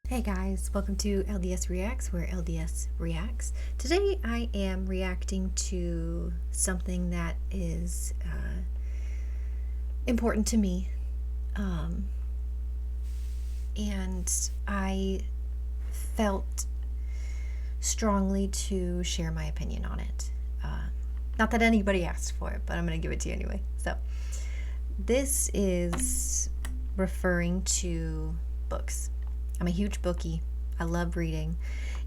Hey guys, welcome to LDS Reacts, where LDS reacts. Today I am reacting to something that is important to me, and I felt strongly to share my opinion on it. Not that anybody asked for it, but I'm going to give it to you anyway. So, this is referring to books. I'm a huge bookie. I love reading,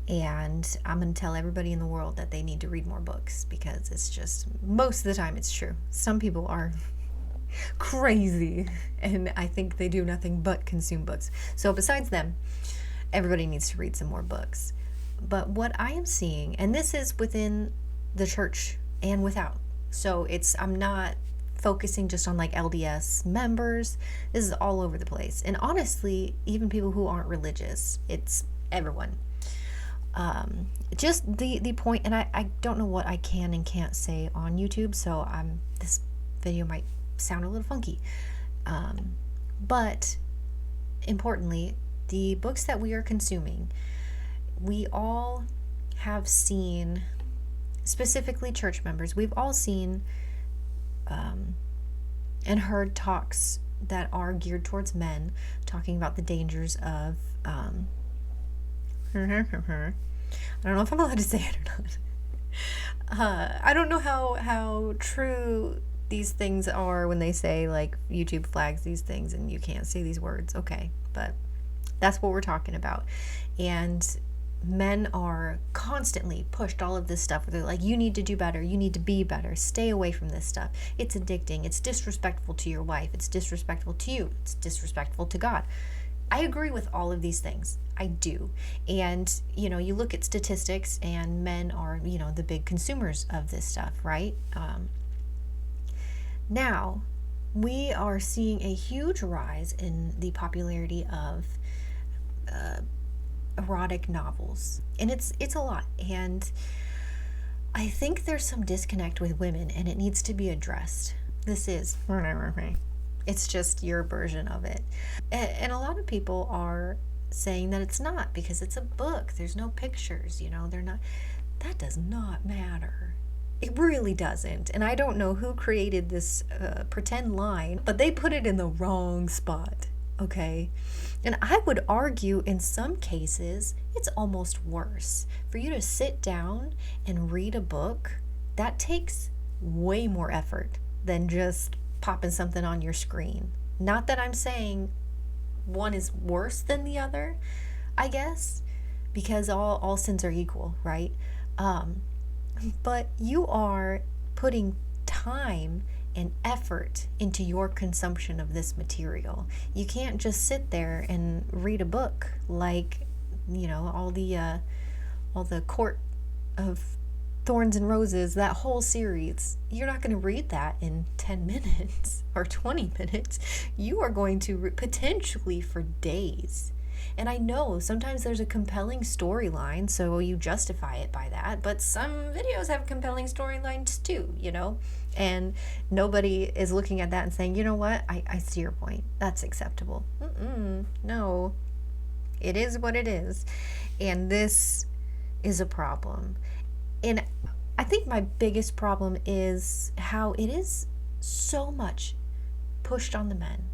and I'm going to tell everybody in the world that they need to read more books because it's just, most of the time it's true. Some people are crazy, and I think they do nothing but consume books. So besides them, everybody needs to read some more books. But what I am seeing, and this is within the church and without, so I'm not focusing just on like LDS members. This is all over the place. And honestly, even people who aren't religious, it's everyone. Just the point, and I don't know what I can and can't say on YouTube, so this video might sound a little funky. But importantly, the books that we are consuming, we all have seen, specifically church members, we've all seen and heard talks that are geared towards men, talking about the dangers of I don't know if I'm allowed to say it or not. I don't know how true these things are when they say like YouTube flags these things and you can't say these words. Okay, but that's what we're talking about. And men are constantly pushed all of this stuff where they're like, you need to do better, you need to be better, stay away from this stuff, it's addicting, it's disrespectful to your wife, it's disrespectful to you, it's disrespectful to God. I agree with all of these things. I do. And you look at statistics and men are the big consumers of this stuff, right? Now we are seeing a huge rise in the popularity of erotic novels, and it's a lot, and I think there's some disconnect with women, and it needs to be addressed. It's just your version of it, and a lot of people are saying that it's not because it's a book, there's no pictures, they're not. That does not matter. It really doesn't. And I don't know who created this pretend line, but they put it in the wrong spot. Okay? And I would argue in some cases it's almost worse. For you to sit down and read a book, that takes way more effort than just popping something on your screen. Not that I'm saying one is worse than the other, I guess, because all sins are equal, right? But you are putting time and effort into your consumption of this material. You can't just sit there and read a book like, all the Court of Thorns and Roses, that whole series. You're not going to read that in 10 minutes or 20 minutes. You are going to potentially for days. And I know sometimes there's a compelling storyline, so you justify it by that, but some videos have compelling storylines too, and nobody is looking at that and saying, you know what, I see your point. That's acceptable. No. It is what it is. And this is a problem. And I think my biggest problem is how it is so much pushed on the men.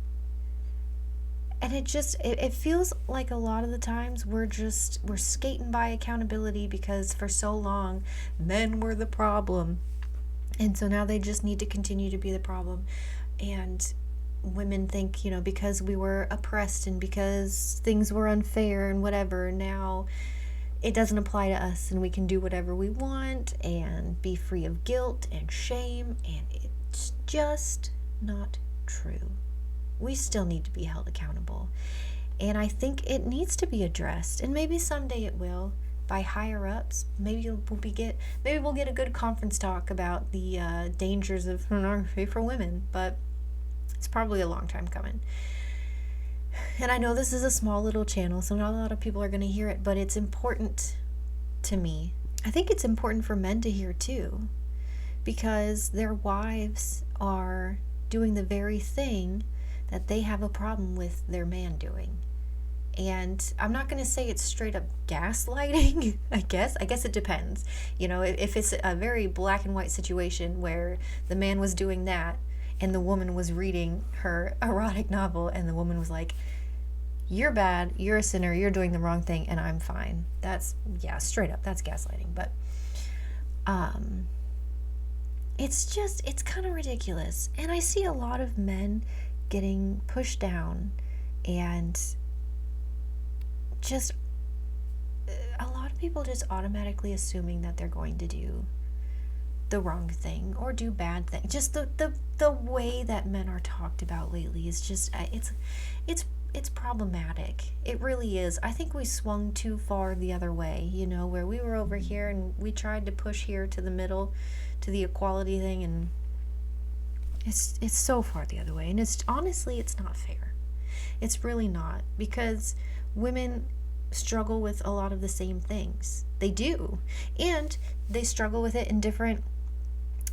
And it feels like a lot of the times we're skating by accountability because for so long men were the problem. And so now they just need to continue to be the problem. And women think, because we were oppressed and because things were unfair and whatever, now it doesn't apply to us and we can do whatever we want and be free of guilt and shame. And it's just not true. We still need to be held accountable. And I think it needs to be addressed. And maybe someday it will by higher ups. Maybe we'll get a good conference talk about the dangers of pornography for women. But it's probably a long time coming. And I know this is a small little channel, so not a lot of people are going to hear it, but it's important to me. I think it's important for men to hear too, because their wives are doing the very thing that they have a problem with their man doing. And I'm not going to say it's straight up gaslighting, I guess. I guess it depends. You know, if it's a very black and white situation where the man was doing that and the woman was reading her erotic novel and the woman was like, you're bad, you're a sinner, you're doing the wrong thing, and I'm fine. That's, yeah, straight up, that's gaslighting. But it's kind of ridiculous. And I see a lot of men getting pushed down and just a lot of people just automatically assuming that they're going to do the wrong thing or do bad things. Just the way that men are talked about lately is just it's problematic. It really is. I think we swung too far the other way, you know, where we were over here and we tried to push here to the middle, to the equality thing, and it's so far the other way. And it's honestly, it's not fair. It's really not, because women struggle with a lot of the same things. They do. And they struggle with it in different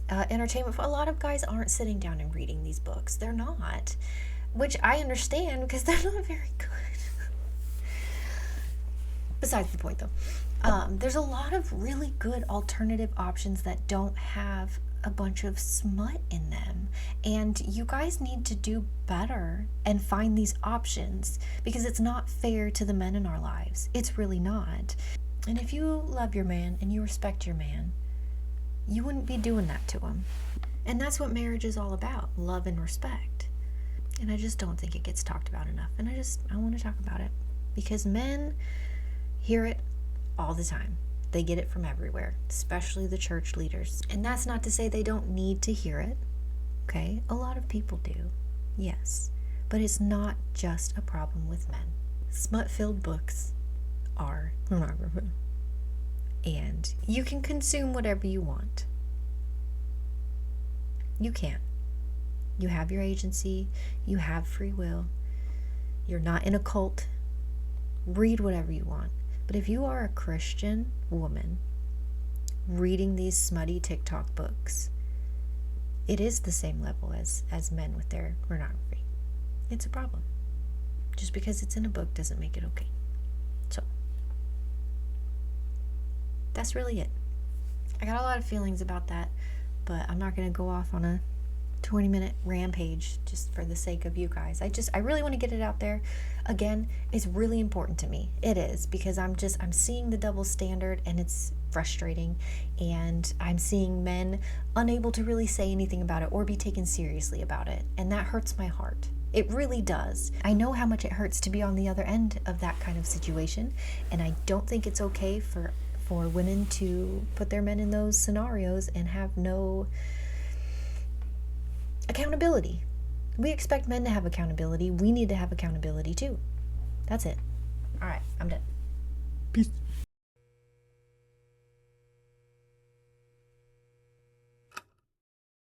entertainment. A lot of guys aren't sitting down and reading these books. They're not. Which I understand, because they're not very good. Besides the point, though. There's a lot of really good alternative options that don't have a bunch of smut in them. And you guys need to do better and find these options, because it's not fair to the men in our lives. It's really not. And if you love your man and you respect your man, you wouldn't be doing that to him. And that's what marriage is all about, love and respect. And I just don't think it gets talked about enough. And I want to talk about it, because men hear it all the time. They get it from everywhere, especially the church leaders. And that's not to say they don't need to hear it, okay? A lot of people do, yes. But it's not just a problem with men. Smut-filled books are pornography. And you can consume whatever you want. You can. You have your agency. You have free will. You're not in a cult. Read whatever you want. But if you are a Christian woman reading these smutty TikTok books, it is the same level as men with their pornography. It's a problem. Just because it's in a book doesn't make it okay. So, that's really it. I got a lot of feelings about that, but I'm not going to go off on a 20-minute rampage just for the sake of you guys. I really want to get it out there. Again, it's really important to me. It is, because I'm seeing the double standard, and it's frustrating, and I'm seeing men unable to really say anything about it or be taken seriously about it, and that hurts my heart. It really does. I know how much it hurts to be on the other end of that kind of situation, and I don't think it's okay for women to put their men in those scenarios and have no accountability. We expect men to have accountability. We need to have accountability too. That's it. All right, I'm done. Peace.